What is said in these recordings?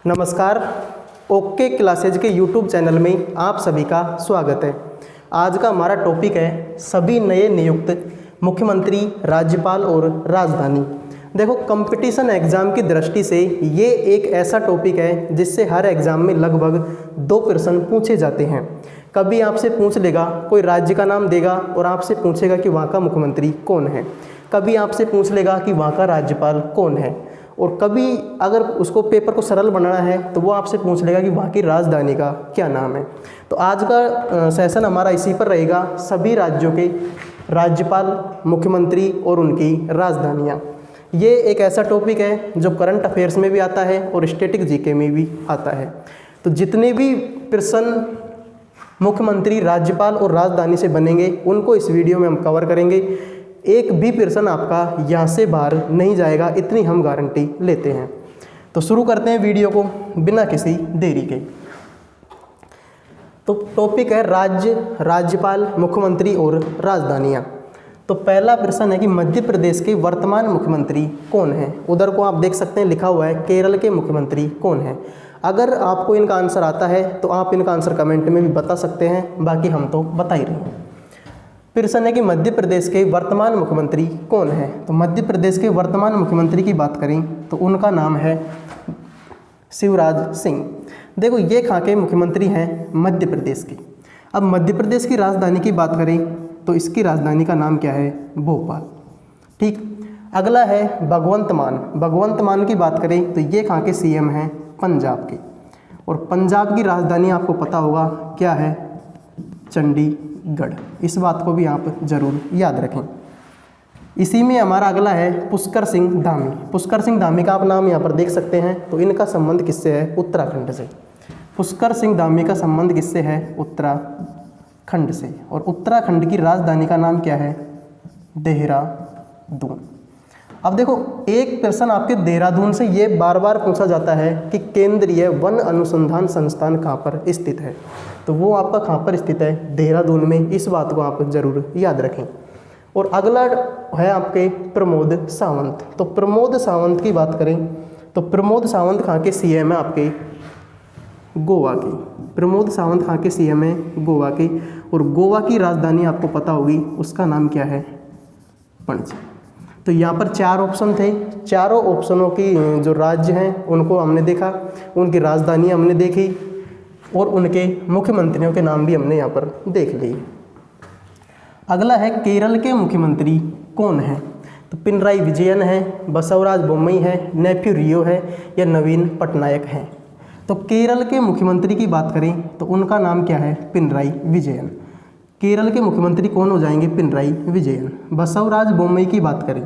नमस्कार। Okay classes के YouTube channel में आप सभी का स्वागत है। आज का हमारा टॉपिक है सभी नए नियुक्त मुख्यमंत्री, राज्यपाल और राजधानी। देखो, कंपटीशन एग्ज़ाम की दृष्टि से ये एक ऐसा टॉपिक है जिससे हर एग्ज़ाम में लगभग 2 प्रश्न पूछे जाते हैं। कभी आपसे पूछ लेगा, कोई राज्य का नाम देगा और आपसे पूछेगा कि वहाँ का मुख्यमंत्री कौन है। कभी आपसे पूछ लेगा कि वहाँ का राज्यपाल कौन है। और कभी अगर उसको पेपर को सरल बनाना है तो वो आपसे पूछ लेगा कि वहाँ की राजधानी का क्या नाम है। तो आज का सेशन हमारा इसी पर रहेगा, सभी राज्यों के राज्यपाल, मुख्यमंत्री और उनकी राजधानियाँ। ये एक ऐसा टॉपिक है जो करंट अफेयर्स में भी आता है और स्टैटिक जीके में भी आता है। तो जितने भी प्रश्न मुख्यमंत्री, राज्यपाल और राजधानी से बनेंगे उनको इस वीडियो में हम कवर करेंगे। एक भी प्रश्न आपका यहाँ से बाहर नहीं जाएगा, इतनी हम गारंटी लेते हैं। तो शुरू करते हैं वीडियो को बिना किसी देरी के। तो टॉपिक है राज्य, राज्यपाल, मुख्यमंत्री और राजधानियाँ। तो पहला प्रश्न है कि मध्य प्रदेश के वर्तमान मुख्यमंत्री कौन है। उधर को आप देख सकते हैं लिखा हुआ है केरल के मुख्यमंत्री कौन है। अगर आपको इनका आंसर आता है तो आप इनका आंसर कमेंट में भी बता सकते हैं, बाकी हम तो बता ही रहे हैं। प्रश्न है कि मध्य प्रदेश के वर्तमान मुख्यमंत्री कौन है। तो मध्य प्रदेश के वर्तमान मुख्यमंत्री की बात करें तो उनका नाम है शिवराज सिंह। देखो, ये कहाँ के मुख्यमंत्री हैं? मध्य प्रदेश के। अब मध्य प्रदेश की राजधानी की बात करें तो इसकी राजधानी का नाम क्या है? भोपाल। ठीक। अगला है भगवंत मान। भगवंत मान की बात करें तो ये कहाँ के सीएम हैं? पंजाब के। और पंजाब की राजधानी आपको पता होगा क्या है? चंडीगढ़। इस बात को भी आप जरूर याद रखें। इसी में हमारा अगला है पुष्कर सिंह धामी। पुष्कर सिंह धामी का आप नाम यहाँ पर देख सकते हैं। तो इनका संबंध किससे है? उत्तराखंड से। पुष्कर सिंह धामी का संबंध किससे है? उत्तराखंड से। और उत्तराखंड की राजधानी का नाम क्या है? देहरादून। अब देखो, एक प्रश्न आपके देहरादून से ये बार बार पूछा जाता है कि केंद्रीय वन अनुसंधान संस्थान कहाँ पर स्थित है। तो वो आपका कहाँ पर स्थित है? देहरादून में। इस बात को आप जरूर याद रखें। और अगला है आपके प्रमोद सावंत। तो प्रमोद सावंत की बात करें तो प्रमोद सावंत कहाँ के सीएम है? आपके गोवा के। प्रमोद सावंत कहाँ के सीएम है? गोवा के। और गोवा की राजधानी आपको पता होगी, उसका नाम क्या है? पणजी। तो यहाँ पर 4 ऑप्शन थे। चारों ऑप्शनों की जो राज्य हैं उनको हमने देखा, उनकी राजधानी हमने देखी और उनके मुख्यमंत्रियों के नाम भी हमने यहाँ पर देख लिए। अगला है केरल के मुख्यमंत्री कौन है। तो पिनराई विजयन है, बसवराज बोम्मई है, नेफ्यू रियो है या नवीन पटनायक है। तो केरल के मुख्यमंत्री की बात करें तो उनका नाम क्या है? पिनराई विजयन। केरल के मुख्यमंत्री कौन हो जाएंगे? पिनराई विजयन। बसवराज बोम्मई की बात करें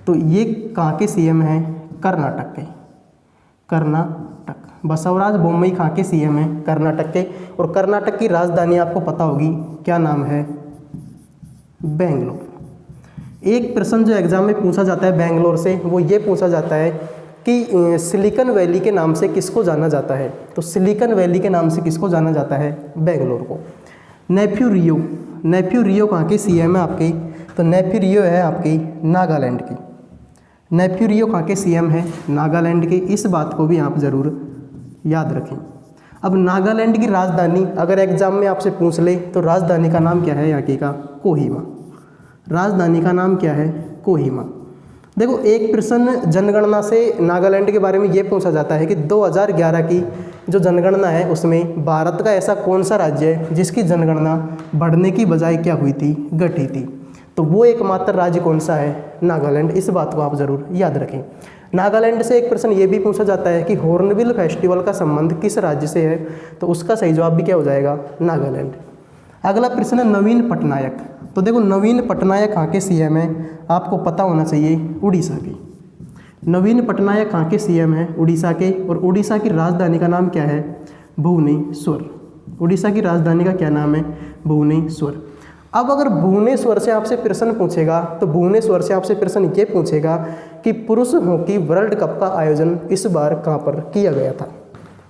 तो ये कहाँ के सीएम हैं? कर्नाटक के। कर्नाटक। बसवराज बोम्मई कहाँ के सीएम हैं? कर्नाटक के। और कर्नाटक की राजधानी आपको पता होगी, क्या नाम है? बेंगलोर। एक प्रश्न जो एग्जाम में पूछा जाता है बेंगलोर से, वो ये पूछा जाता है कि सिलिकॉन वैली के नाम से किसको जाना जाता है। तो सिलिकॉन वैली के नाम से किसको जाना जाता है? बेंगलोर को। नेफ्यू रियो। नेफ्यू रियो कहाँ के सीएम है आपके? तो नेफ्यू रियो है आपकी नागालैंड की। नेफ्यू रियो कहाँ के सीएम है? नागालैंड के। इस बात को भी आप ज़रूर याद रखें। अब नागालैंड की राजधानी अगर एग्जाम में आपसे पूछ ले तो राजधानी का नाम क्या है यहाँ की का? कोहिमा। राजधानी का नाम क्या है? कोहिमा। देखो, एक प्रश्न जनगणना से नागालैंड के बारे में ये पूछा जाता है कि 2011 की जो जनगणना है उसमें भारत का ऐसा कौन सा राज्य है जिसकी जनगणना बढ़ने की बजाय क्या हुई थी? घटी थी। तो वो एकमात्र राज्य कौन सा है? नागालैंड। इस बात को आप ज़रूर याद रखें। नागालैंड से एक प्रश्न ये भी पूछा जाता है कि हॉर्नबिल फेस्टिवल का संबंध किस राज्य से है। तो उसका सही जवाब भी क्या हो जाएगा? नागालैंड। अगला प्रश्न है नवीन पटनायक। तो देखो, नवीन पटनायक कहाँ के सीएम है? आपको पता होना चाहिए, उड़ीसा के। नवीन पटनायक कहाँ के सीएम है? उड़ीसा के। और उड़ीसा की राजधानी का नाम क्या है? भुवनेश्वर। उड़ीसा की राजधानी का क्या नाम है? भुवनेश्वर। अब अगर भुवनेश्वर से आपसे प्रश्न पूछेगा तो भुवनेश्वर से आपसे प्रश्न ये पूछेगा कि पुरुष हॉकी वर्ल्ड कप का आयोजन इस बार कहाँ पर किया गया था।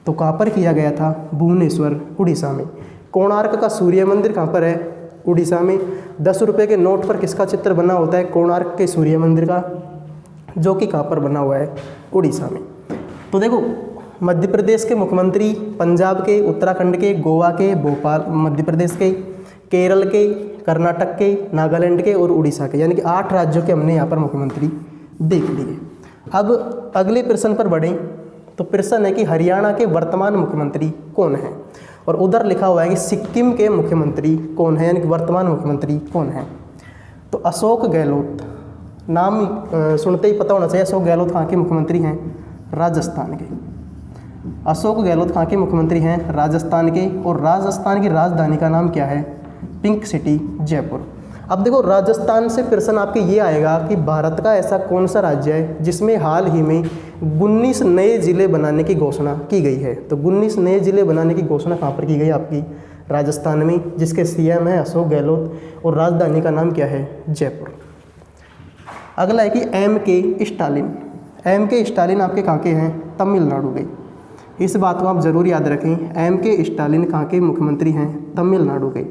तो कहाँ पर किया गया था? भुवनेश्वर, उड़ीसा में। कोणार्क का सूर्य मंदिर कहाँ पर है? उड़ीसा में। 10 रुपये के नोट पर किसका चित्र बना होता है? कोणार्क के सूर्य मंदिर का, जो कि कहाँ पर बना हुआ है? उड़ीसा में। तो देखो, मध्य प्रदेश के मुख्यमंत्री पंजाब के, उत्तराखंड के, गोवा के, भोपाल मध्य प्रदेश के, केरल के, कर्नाटक के, नागालैंड के और उड़ीसा के, यानी कि 8 राज्यों के हमने यहाँ पर मुख्यमंत्री देख लिए। अब अगले प्रश्न पर बढ़ें तो प्रश्न है कि हरियाणा के वर्तमान मुख्यमंत्री कौन है, और उधर लिखा हुआ है कि सिक्किम के मुख्यमंत्री कौन है, यानी कि वर्तमान मुख्यमंत्री कौन है। तो अशोक गहलोत, नाम सुनते ही पता होना चाहिए अशोक गहलोत कहाँ के मुख्यमंत्री हैं, राजस्थान के। अशोक गहलोत कहाँ के मुख्यमंत्री हैं, राजस्थान के, और राजस्थान की राजधानी का नाम क्या है, पिंक सिटी जयपुर। अब देखो राजस्थान से प्रश्न आपके ये आएगा कि भारत का ऐसा कौन सा राज्य है जिसमें हाल ही में 19 नए ज़िले बनाने की घोषणा की गई है। तो 19 नए ज़िले बनाने की घोषणा कहाँ पर की गई आपकी, राजस्थान में, जिसके सीएम है अशोक गहलोत और राजधानी का नाम क्या है, जयपुर। अगला है कि एम के स्टालिन। एम के स्टालिन आपके कहाँ के हैं, तमिलनाडु के। इस बात को आप ज़रूर याद रखें, एम के स्टालिन कहाँ के मुख्यमंत्री हैं, तमिलनाडु के।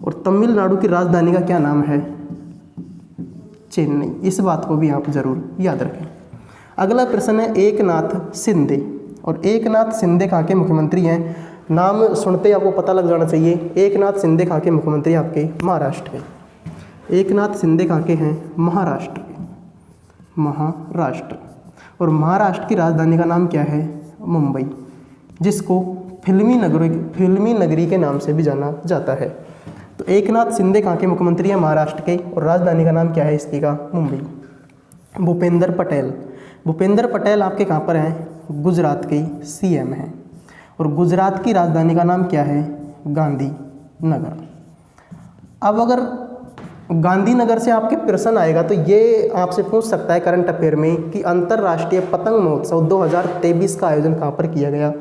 और तमिलनाडु की राजधानी का क्या नाम है, चेन्नई। इस बात को भी आप ज़रूर याद रखें। अगला प्रश्न है एकनाथ शिंदे, और एकनाथ शिंदे कहाँ के मुख्यमंत्री हैं, नाम सुनते ही आपको पता लग जाना चाहिए। एकनाथ शिंदे कहाँ के मुख्यमंत्री आपके, महाराष्ट्र के। एकनाथ शिंदे कहाँ के हैं, महाराष्ट्र के, महाराष्ट्र। और महाराष्ट्र की राजधानी का नाम क्या है, मुंबई, जिसको फिल्मी नगरी के नाम से भी जाना जाता है। तो एकनाथ शिंदे कहाँ के मुख्यमंत्री हैं, महाराष्ट्र के, और राजधानी का नाम क्या है इसकी का, मुंबई। भूपेंद्र पटेल, भूपेंद्र पटेल आपके कहाँ पर हैं, गुजरात के सीएम हैं, और गुजरात की राजधानी का नाम क्या है, गांधीनगर। अब अगर गांधीनगर से आपके प्रश्न आएगा तो ये आपसे पूछ सकता है करंट अफेयर में कि अंतर्राष्ट्रीय पतंग महोत्सव 2023 का आयोजन कहाँ पर किया गया।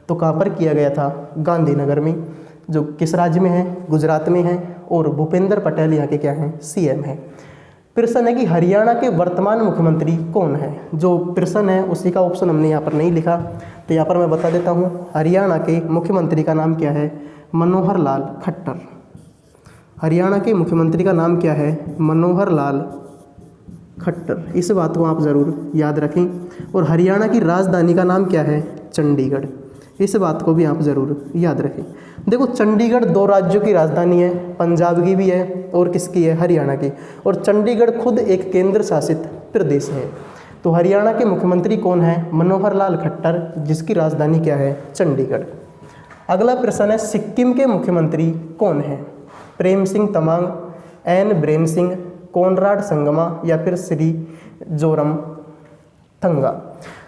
तो कहाँ पर किया गया था, गांधीनगर में, जो किस राज्य में है, गुजरात में है, और भूपेंद्र पटेल यहाँ के क्या हैं, सीएम हैं। प्रश्न है कि हरियाणा के वर्तमान मुख्यमंत्री कौन है। जो प्रश्न है उसी का ऑप्शन हमने यहाँ पर नहीं लिखा, तो यहाँ पर मैं बता देता हूँ। हरियाणा के मुख्यमंत्री का नाम क्या है, मनोहर लाल खट्टर। हरियाणा के मुख्यमंत्री का नाम क्या है, मनोहर लाल खट्टर। इस बात को आप ज़रूर याद रखें। और हरियाणा की राजधानी का नाम क्या है, चंडीगढ़। इस बात को भी आप ज़रूर याद रखें। देखो चंडीगढ़ 2 राज्यों की राजधानी है, पंजाब की भी है और किसकी है, हरियाणा की। और चंडीगढ़ खुद एक केंद्र शासित प्रदेश है। तो हरियाणा के मुख्यमंत्री कौन है, मनोहर लाल खट्टर, जिसकी राजधानी क्या है, चंडीगढ़। अगला प्रश्न है सिक्किम के मुख्यमंत्री कौन है, प्रेम सिंह तमांग, एन बिरेन सिंह, कोनराड संगमा या फिर श्री जोरम थंगा।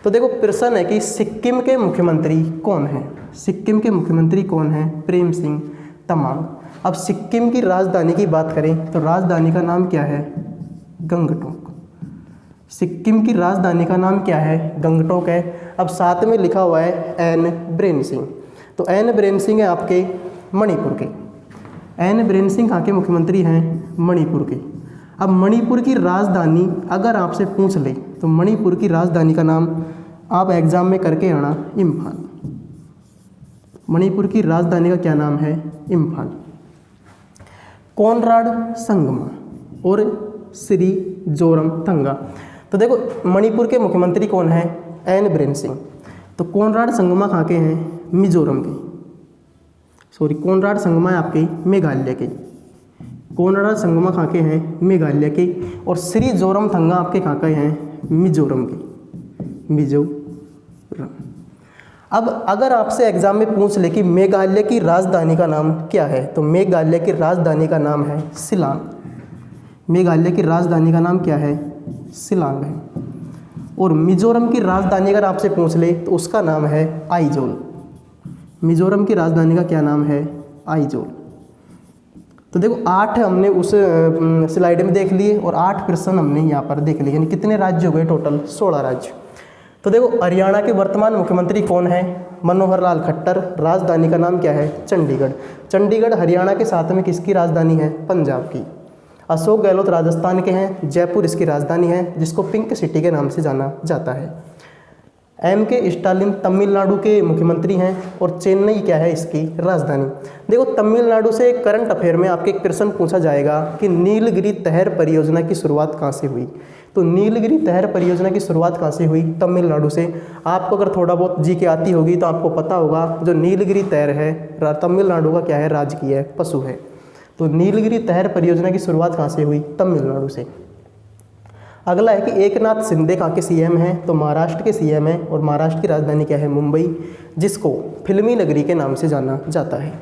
तो देखो प्रश्न है कि सिक्किम के मुख्यमंत्री कौन है। सिक्किम के मुख्यमंत्री कौन है, प्रेम सिंह तमांग। अब सिक्किम की राजधानी की बात करें तो राजधानी का नाम क्या है, गंगटोक। सिक्किम की राजधानी का नाम क्या है, गंगटोक है। अब साथ में लिखा हुआ है एन बिरेन सिंह। तो एन बिरेन सिंह है आपके मणिपुर के। एन बिरेन सिंह कहाँ के मुख्यमंत्री हैं, मणिपुर के। अब मणिपुर की राजधानी अगर आपसे पूछ ले तो मणिपुर की राजधानी का नाम आप एग्जाम में करके आना, इम्फाल। मणिपुर की राजधानी का क्या नाम है, इम्फाल। कोनराड संगमा और श्री जोरम थंगा। तो देखो मणिपुर के मुख्यमंत्री कौन है, एन बिरेन सिंह। तो कोनराड संगमा कहाँ के हैं, मिजोरम के। कोनराड संगमा है आपके मेघालय के। कोनराड संगमा कहाँ के हैं, मेघालय के। और श्री जोरम थंगा आपके कहाँ के हैं, मिजोरम के, मिजोरम। अब अगर आपसे एग्जाम में पूछ ले कि मेघालय की राजधानी का नाम क्या है, तो मेघालय की राजधानी का नाम है शिलांग। मेघालय की राजधानी का नाम क्या है, शिलांग है। और मिजोरम की राजधानी अगर आपसे पूछ ले तो उसका नाम है आइजोल। मिजोरम की राजधानी का क्या नाम है, आइजोल। तो देखो 8 हमने उस स्लाइड में देख लिए और 8 प्रश्न हमने यहाँ पर देख लिए, यानी कितने राज्य हो गए टोटल, 16 राज्य। तो देखो हरियाणा के वर्तमान मुख्यमंत्री कौन है, मनोहर लाल खट्टर। राजधानी का नाम क्या है, चंडीगढ़। चंडीगढ़ हरियाणा के साथ में किसकी राजधानी है, पंजाब की। अशोक गहलोत राजस्थान के हैं, जयपुर इसकी राजधानी है, जिसको पिंक सिटी के नाम से जाना जाता है। एम के स्टालिन तमिलनाडु के मुख्यमंत्री हैं और चेन्नई क्या है इसकी राजधानी। देखो तमिलनाडु से करंट अफेयर में आपके एक प्रश्न पूछा जाएगा कि नीलगिरी तहर परियोजना की शुरुआत कहाँ से हुई। तो नीलगिरी तहर परियोजना की शुरुआत कहाँ से हुई? तमिलनाडु से। आपको अगर थोड़ा बहुत जीके आती होगी तो आपको पता होगा जो नीलगिरी तहर है तमिलनाडु का क्या है? राजकीय पशु है। तो नीलगिरी तहर परियोजना की शुरुआत कहाँ से हुई? तमिलनाडु से। अगला है कि एकनाथ शिंदे कहाँ के सीएम हैं? तो महाराष्ट्र के सीएम हैं और महाराष्ट्र की राजधानी क्या है? मुंबई, जिसको फिल्मी नगरी के नाम से जाना जाता है।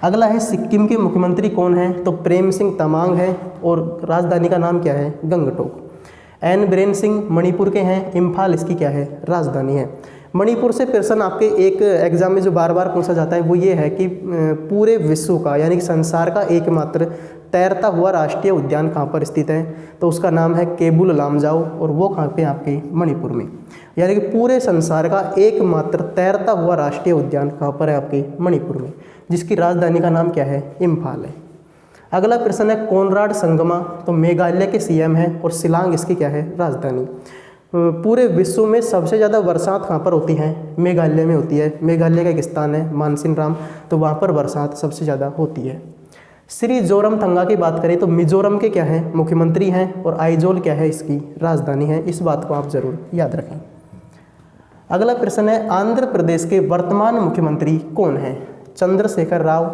अगला है सिक्किम के मुख्यमंत्री कौन हैं? तो प्रेम सिंह तमांग है और राजधानी का नाम क्या है? गंगटोक। एन बीरेन सिंह मणिपुर के हैं, इम्फाल इसकी क्या है? राजधानी है। मणिपुर से प्रश्न आपके एक एग्जाम में जो बार बार पूछा जाता है वो ये है कि पूरे विश्व का यानी कि संसार का एकमात्र तैरता हुआ राष्ट्रीय उद्यान कहाँ पर स्थित है? तो उसका नाम है केबुल लामजाओ और वो कहाँ पे? आपके मणिपुर में। यानी कि पूरे संसार का एकमात्र तैरता हुआ राष्ट्रीय उद्यान कहाँ पर है? आपके मणिपुर में, जिसकी राजधानी का नाम क्या है? इम्फाल है। अगला प्रश्न है कोनराड संगमा, तो मेघालय के सीएम है और शिलांग इसकी क्या है? राजधानी। पूरे विश्व में सबसे ज़्यादा बरसात कहाँ पर होती है? मेघालय में होती है। मेघालय का एक स्थान है मानसिनराम, तो वहाँ पर बरसात सबसे ज़्यादा होती है। श्री जोरमथंगा की बात करें तो मिजोरम के क्या हैं? मुख्यमंत्री हैं और आइजोल क्या है? इसकी राजधानी है। इस बात को आप जरूर याद रखें। अगला प्रश्न है आंध्र प्रदेश के वर्तमान मुख्यमंत्री कौन हैं? चंद्रशेखर राव,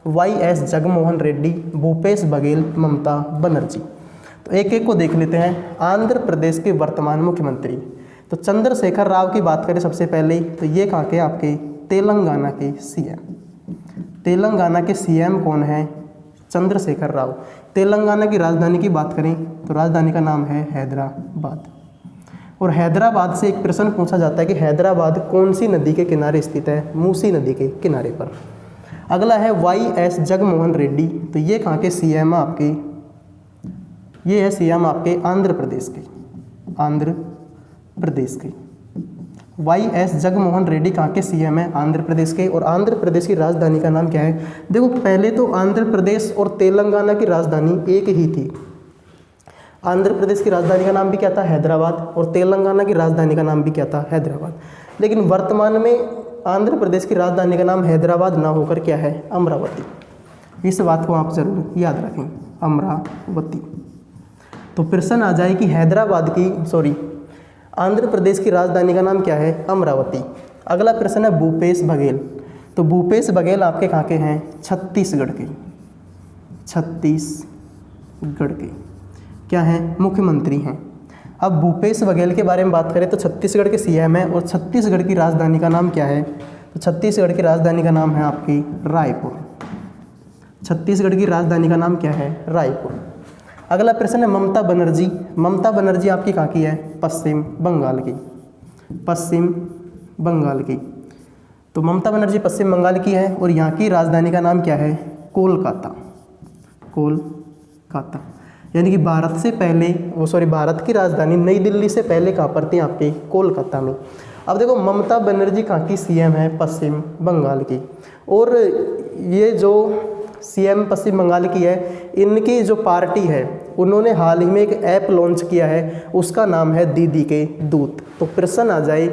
वाई.एस. जगनमोहन रेड्डी, भूपेश बघेल, ममता बनर्जी। तो एक एक को देख लेते हैं। आंध्र प्रदेश के वर्तमान मुख्यमंत्री, तो चंद्रशेखर राव की बात करें सबसे पहले तो ये कहाँ के? आपके तेलंगाना के सीएम। तेलंगाना के सीएम कौन है? चंद्रशेखर राव। तेलंगाना की राजधानी की बात करें तो राजधानी का नाम है हैदराबाद। और हैदराबाद से एक प्रश्न पूछा जाता है कि हैदराबाद कौन सी नदी के किनारे स्थित है? मूसी नदी के किनारे पर। अगला है वाई.एस. जगनमोहन रेड्डी, तो ये कहाँ के सीएम आपके? ये है सीएम आपके आंध्र प्रदेश के। आंध्र प्रदेश के वाई.एस. जगनमोहन रेड्डी कहाँ के सीएम है? आंध्र प्रदेश के। और आंध्र प्रदेश की राजधानी का नाम क्या है? देखो पहले तो आंध्र प्रदेश और तेलंगाना की राजधानी एक ही थी। आंध्र प्रदेश की राजधानी का नाम भी क्या था? हैदराबाद। और तेलंगाना की राजधानी का नाम भी क्या था? हैदराबाद। लेकिन वर्तमान में आंध्र प्रदेश की राजधानी का नाम हैदराबाद ना होकर क्या है? अमरावती। इस बात को आप जरूर याद रखें, अमरावती। तो प्रश्न आ जाए कि हैदराबाद की आंध्र प्रदेश की राजधानी का नाम क्या है? अमरावती। अगला प्रश्न है भूपेश बघेल, तो भूपेश बघेल आपके कहाँ के हैं? छत्तीसगढ़ के। छत्तीसगढ़ के क्या हैं? मुख्यमंत्री हैं। अब भूपेश बघेल के बारे में बात करें तो छत्तीसगढ़ के सीएम है और छत्तीसगढ़ की राजधानी का नाम क्या है? तो छत्तीसगढ़ की राजधानी का नाम है आपकी रायपुर। छत्तीसगढ़ की राजधानी का नाम क्या है? रायपुर। अगला प्रश्न है ममता बनर्जी। ममता बनर्जी आपकी कहाँ की है? पश्चिम बंगाल की। पश्चिम बंगाल की। तो ममता बनर्जी पश्चिम बंगाल की है और यहाँ की राजधानी का नाम क्या है? कोलकाता। कोलकाता। यानी कि भारत से पहले भारत की राजधानी नई दिल्ली से पहले कहाँ पर थी? आपके कोलकाता में। अब देखो ममता बनर्जी कहाँ की सीएम है? पश्चिम बंगाल की। और ये जो सीएम पश्चिम बंगाल की है, इनकी जो पार्टी है उन्होंने हाल ही में एक ऐप लॉन्च किया है, उसका नाम है दीदी के दूत। तो प्रश्न आ जाए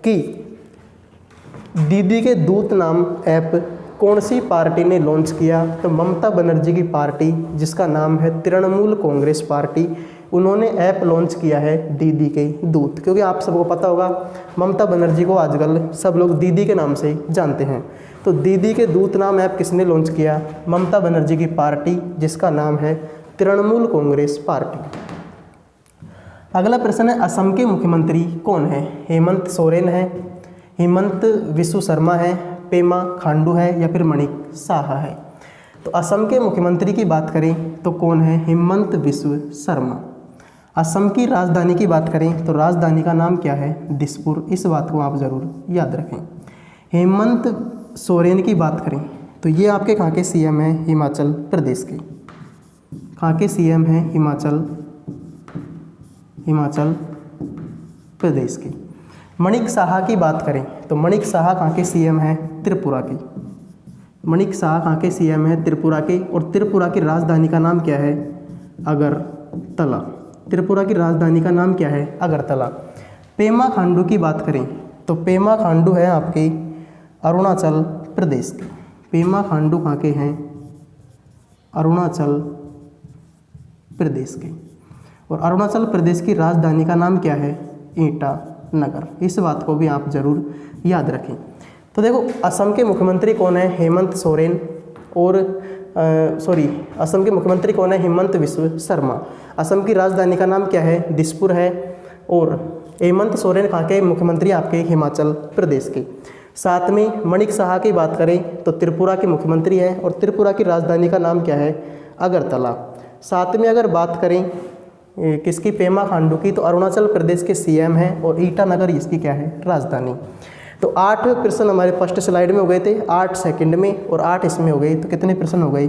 कि दीदी के दूत नाम ऐप कौन सी पार्टी ने लॉन्च किया? तो ममता बनर्जी की पार्टी, जिसका नाम है तृणमूल कांग्रेस पार्टी, उन्होंने ऐप लॉन्च किया है दीदी के दूत। क्योंकि आप सबको पता होगा ममता बनर्जी को आजकल सब लोग दीदी के नाम से जानते हैं। तो दीदी के दूत नाम ऐप किसने लॉन्च किया? ममता बनर्जी की पार्टी, जिसका नाम है तृणमूल कांग्रेस पार्टी। अगला प्रश्न है असम के मुख्यमंत्री कौन है? हेमंत सोरेन है, हेमंत विश्व शर्मा है, पेमा खांडू है या फिर मणिक साहा है। तो असम के मुख्यमंत्री की बात करें तो कौन है? हेमंत विश्व शर्मा। असम की राजधानी की बात करें तो राजधानी का नाम क्या है? दिसपुर। इस बात को आप ज़रूर याद रखें। हेमंत सोरेन की बात करें तो ये आपके कहाँ के सीएम हैं? हिमाचल प्रदेश के। कहाँ के सीएम हैं? हिमाचल प्रदेश के। मणिक साहा की बात करें तो मणिक साहा कहाँ के सीएम हैं? त्रिपुरा के। मणिक साहा कहाँ के सीएम हैं? त्रिपुरा के। और त्रिपुरा की राजधानी का नाम क्या है? अगरतला। त्रिपुरा की राजधानी का नाम क्या है? अगरतला। पेमा खांडू की बात करें तो पेमा खांडू है आपके अरुणाचल प्रदेश के। पेमा खांडू कहाँ के हैं? अरुणाचल प्रदेश के। और अरुणाचल प्रदेश की राजधानी का नाम क्या है? ईटानगर। इस बात को भी आप जरूर याद रखें। तो देखो, असम के मुख्यमंत्री कौन है? हेमंत सोरेन। और असम के मुख्यमंत्री कौन है? हिमंत विश्व शर्मा। असम की राजधानी का नाम क्या है? दिसपुर है। और हेमंत सोरेन कहाँ के मुख्यमंत्री? आपके हिमाचल प्रदेश के। साथ में मणिक साहा की बात करें तो त्रिपुरा के मुख्यमंत्री है और त्रिपुरा की राजधानी का नाम क्या है? अगरतला। साथ में अगर बात करें किसकी? पेमा खांडू की, तो अरुणाचल प्रदेश के सीएम है और ईटानगर इसकी क्या है? राजधानी। तो 8 प्रश्न हमारे फर्स्ट स्लाइड में हो गए थे, 8 सेकंड में और 8 इसमें हो गए। तो कितने प्रश्न हो गए?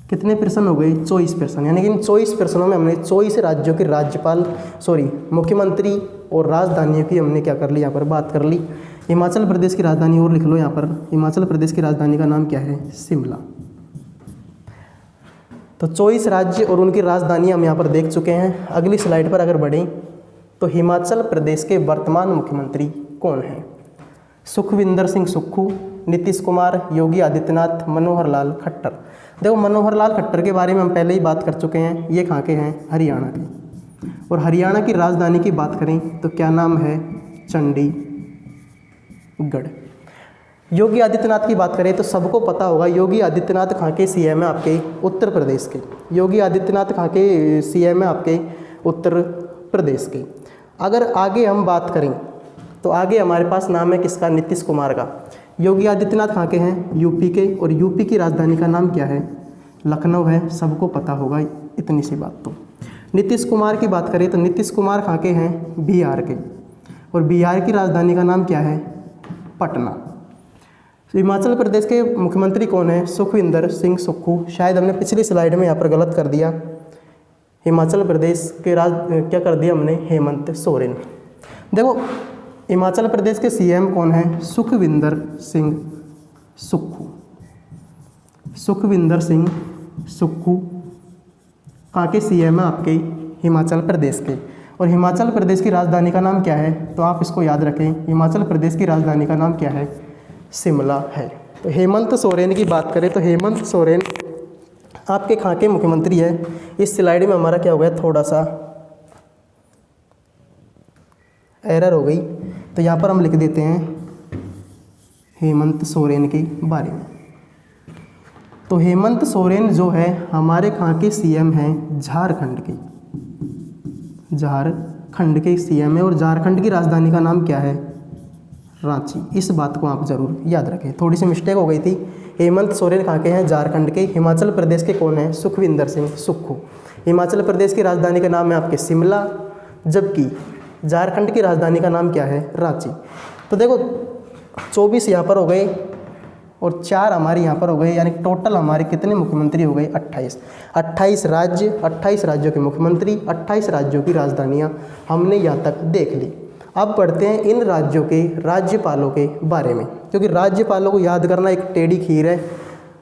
कितने प्रश्न हो गए? 24 प्रश्न। यानी कि इन 24 प्रश्नों में हमने 24 राज्यों के मुख्यमंत्री और राजधानियों की हमने क्या कर ली? यहाँ पर बात कर ली। हिमाचल प्रदेश की राजधानी और लिख लो यहाँ पर। हिमाचल प्रदेश की राजधानी का नाम क्या है? शिमला। तो 24 राज्य और उनकी राजधानी हम यहाँ पर देख चुके हैं। अगली स्लाइड पर अगर बढ़ें तो हिमाचल प्रदेश के वर्तमान मुख्यमंत्री कौन है? सुखविंदर सिंह सुक्खू, नीतीश कुमार, योगी आदित्यनाथ, मनोहर लाल खट्टर। देखो, मनोहर लाल खट्टर के बारे में हम पहले ही बात कर चुके हैं। ये कहाँ के हैं? हरियाणा के। और हरियाणा की राजधानी की बात करें तो क्या नाम है? चंडीगढ़। योगी आदित्यनाथ की बात करें तो सबको पता होगा, योगी आदित्यनाथ कहाँ के सीएम है? आपके उत्तर प्रदेश के। योगी आदित्यनाथ कहाँ के सीएम है? आपके उत्तर प्रदेश के। अगर आगे हम बात करें तो आगे हमारे पास नाम है किसका? नीतीश कुमार का। योगी आदित्यनाथ कहाँ के हैं? यूपी के। और यूपी की राजधानी का नाम क्या है? लखनऊ है। सबको पता होगा इतनी सी बात। तो नीतीश कुमार की बात करें तो नीतीश कुमार कहाँ के हैं? बिहार के। और बिहार की राजधानी का नाम क्या है? पटना। हिमाचल प्रदेश के मुख्यमंत्री कौन है? सुखविंदर सिंह सुक्खू। शायद हमने पिछली स्लाइड में यहाँ पर गलत कर दिया। हिमाचल प्रदेश के क्या कर दिया हमने? हेमंत सोरेन। देखो, हिमाचल प्रदेश के सीएम कौन है? सुखविंदर सिंह सुक्खू। सुखविंदर सिंह सुक्खू कहाँ के सीएम है? आपके हिमाचल प्रदेश के। और हिमाचल प्रदेश की राजधानी का नाम क्या है? तो आप इसको याद रखें, हिमाचल प्रदेश की राजधानी का नाम क्या है? शिमला है। तो हेमंत सोरेन की बात करें तो हेमंत सोरेन आपके कहाँ के मुख्यमंत्री है? इस स्लाइड में हमारा क्या हो गया? थोड़ा सा एरर हो गई। तो यहाँ पर हम लिख देते हैं हेमंत सोरेन के बारे में। तो हेमंत सोरेन जो है हमारे कहाँ के सीएम हैं? झारखंड के। झारखंड के सीएम है और झारखंड की राजधानी का नाम क्या है? रांची। इस बात को आप जरूर याद रखें। थोड़ी सी मिस्टेक हो गई थी। हेमंत सोरेन कहाँ के हैं? झारखंड के। हिमाचल प्रदेश के कौन है? सुखविंदर सिंह सुक्खू। हिमाचल प्रदेश की राजधानी का नाम है आपके शिमला, जबकि झारखंड की राजधानी का नाम क्या है? रांची। तो देखो, 24 यहाँ पर हो गए और 4 हमारे यहाँ पर हो गए। यानी टोटल हमारे कितने मुख्यमंत्री हो गए? 28। 28 राज्य, 28 राज्यों के मुख्यमंत्री, 28 राज्यों की राजधानियाँ हमने यहाँ तक देख ली। अब पढ़ते हैं इन राज्यों के राज्यपालों के बारे में, क्योंकि राज्यपालों को याद करना एक टेढ़ी खीर है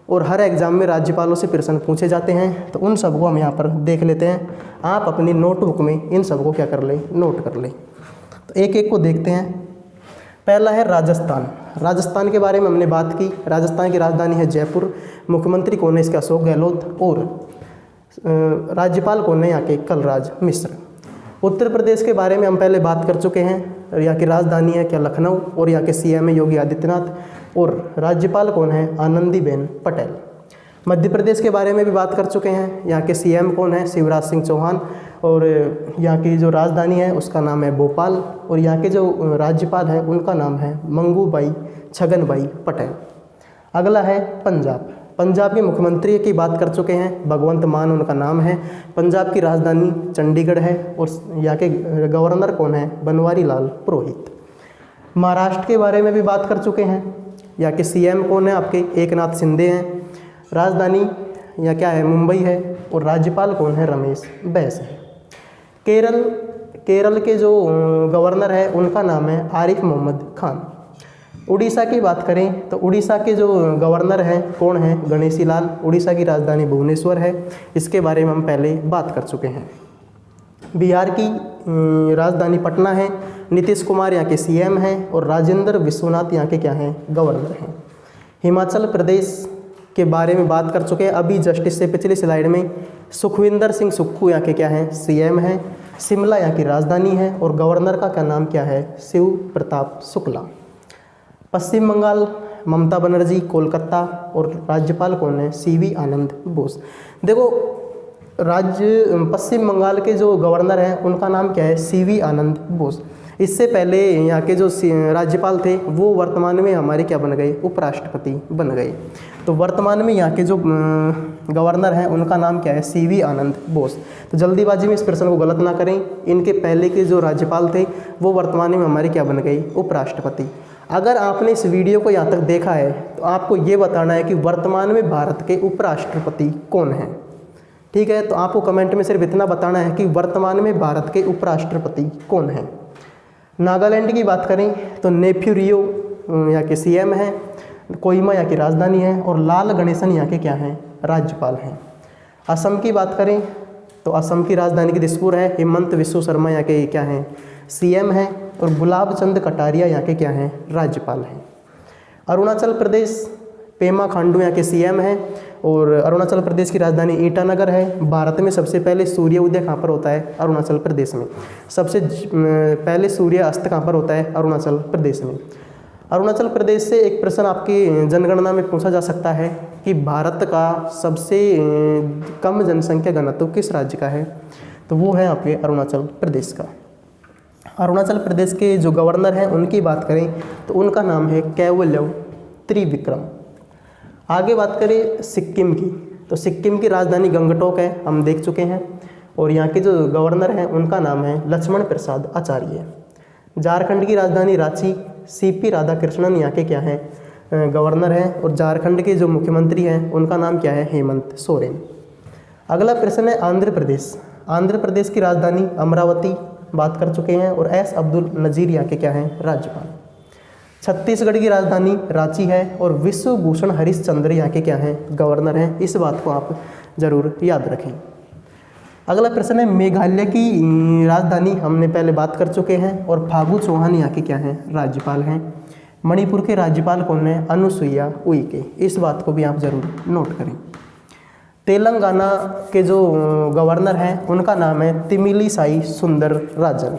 और हर एग्जाम में राज्यपालों से प्रश्न पूछे जाते हैं। तो उन सबको हम यहाँ पर देख लेते हैं। आप अपनी नोटबुक में इन सबको क्या कर लें? नोट कर लें। तो एक एक को देखते हैं। पहला है राजस्थान। राजस्थान के बारे में हमने बात की। राजस्थान की राजधानी है जयपुर। मुख्यमंत्री कौन है इसका? अशोक गहलोत। और राज्यपाल कौन है यहाँ के? कलराज मिश्र। उत्तर प्रदेश के बारे में हम पहले बात कर चुके हैं। यहाँ की राजधानी है क्या? लखनऊ। और यहाँ के सीएम है योगी आदित्यनाथ। और राज्यपाल कौन है? आनंदीबेन पटेल। मध्य प्रदेश के बारे में भी बात कर चुके हैं। यहाँ के सीएम कौन है? शिवराज सिंह चौहान। और यहाँ की जो राजधानी है उसका नाम है भोपाल। और यहाँ के जो राज्यपाल है उनका नाम है मंगूभाई छगनभाई पटेल। अगला है पंजाब। पंजाब के मुख्यमंत्री की बात कर चुके हैं, भगवंत मान उनका नाम है। पंजाब की राजधानी चंडीगढ़ है। और यहाँ के गवर्नर कौन है? बनवारी लाल पुरोहित। महाराष्ट्र के बारे में भी बात कर चुके हैं। यहाँ के सीएम कौन है? आपके एकनाथ शिंदे हैं। राजधानी यहाँ क्या है? मुंबई है। और राज्यपाल कौन है? रमेश बैस है। केरल के जो गवर्नर है उनका नाम है आरिफ मोहम्मद खान। उड़ीसा की बात करें तो उड़ीसा के जो गवर्नर हैं कौन है? गणेशी लाल। उड़ीसा की राजधानी भुवनेश्वर है। इसके बारे में हम पहले बात कर चुके हैं। बिहार की राजधानी पटना है। नीतीश कुमार यहाँ के सीएम हैं और राजेंद्र विश्वनाथ यहाँ के क्या हैं? गवर्नर हैं। हिमाचल प्रदेश के बारे में बात कर चुके हैं अभी जस्ट इससे पिछली स्लाइड में। सुखविंदर सिंह सुक्खू यहाँ के क्या हैं, सीएम हैं। शिमला यहाँ की राजधानी है और गवर्नर का क्या नाम क्या है, शिव प्रताप शुक्ला। पश्चिम बंगाल ममता बनर्जी, कोलकाता, और राज्यपाल कौन है, सीवी आनंद बोस। देखो पश्चिम बंगाल के जो गवर्नर हैं उनका नाम क्या है, सीवी आनंद बोस। इससे पहले यहाँ के जो राज्यपाल थे वो वर्तमान में हमारे क्या बन गए, उपराष्ट्रपति बन गए। तो वर्तमान में यहाँ के जो गवर्नर हैं उनका नाम क्या है, सीवी आनंद बोस। तो जल्दीबाजी में इस प्रश्न को गलत ना करें, इनके पहले के जो राज्यपाल थे वो वर्तमान में हमारे क्या बन गए, उपराष्ट्रपति। अगर आपने इस वीडियो को यहाँ तक देखा है तो आपको ये बताना है कि वर्तमान में भारत के उपराष्ट्रपति कौन हैं। ठीक है, तो आपको कमेंट में सिर्फ इतना बताना है कि वर्तमान में भारत के उपराष्ट्रपति कौन हैं। नागालैंड की बात करें तो नेफ्यू रियो यहाँ के सीएम हैं, कोहिमा यहाँ की राजधानी है, और लाल गणेशन यहाँ के क्या हैं, राज्यपाल हैं। असम की बात करें तो असम की राजधानी की दिसपुर है। हेमंत विश्व शर्मा यहाँ के क्या हैं, सीएम हैं, और गुलाब चंद कटारिया यहाँ के क्या हैं, राज्यपाल हैं। अरुणाचल प्रदेश पेमा खांडू यहाँ के सीएम हैं, और अरुणाचल प्रदेश की राजधानी ईटानगर है। भारत में सबसे पहले सूर्य उदय कहाँ पर होता है, अरुणाचल प्रदेश में। सबसे पहले सूर्य अस्त कहाँ पर होता है, अरुणाचल प्रदेश में। अरुणाचल प्रदेश से एक प्रश्न आपकी जनगणना में पूछा जा सकता है कि भारत का सबसे कम जनसंख्या घनत्व किस राज्य का है, तो वो है आपके अरुणाचल प्रदेश का। अरुणाचल प्रदेश के जो गवर्नर हैं उनकी बात करें तो उनका नाम है कैवल्य त्रिविक्रम। आगे बात करें सिक्किम की, तो सिक्किम की राजधानी गंगटोक है, हम देख चुके हैं, और यहाँ के जो गवर्नर हैं उनका नाम है लक्ष्मण प्रसाद आचार्य। झारखंड की राजधानी रांची, सीपी राधाकृष्णन यहाँ के क्या हैं, गवर्नर हैं, और झारखंड के जो मुख्यमंत्री हैं उनका नाम क्या है, हेमंत सोरेन। अगला प्रश्न है आंध्र प्रदेश। आंध्र प्रदेश की राजधानी अमरावती, बात कर चुके हैं, और एस अब्दुल नज़ीर यहाँ के क्या हैं, राज्यपाल। छत्तीसगढ़ की राजधानी रांची है, और विश्वभूषण हरिश्चंद्र यहाँ के क्या हैं, गवर्नर हैं। इस बात को आप जरूर याद रखें। अगला प्रश्न है मेघालय की राजधानी, हमने पहले बात कर चुके हैं, और फागू चौहान यहाँ के क्या हैं, राज्यपाल हैं। मणिपुर के राज्यपाल कौन है, अनुसुईया उइके। इस बात को भी आप जरूर नोट करें। तेलंगाना के जो गवर्नर हैं उनका नाम है तमिलिसाई सुंदरराजन।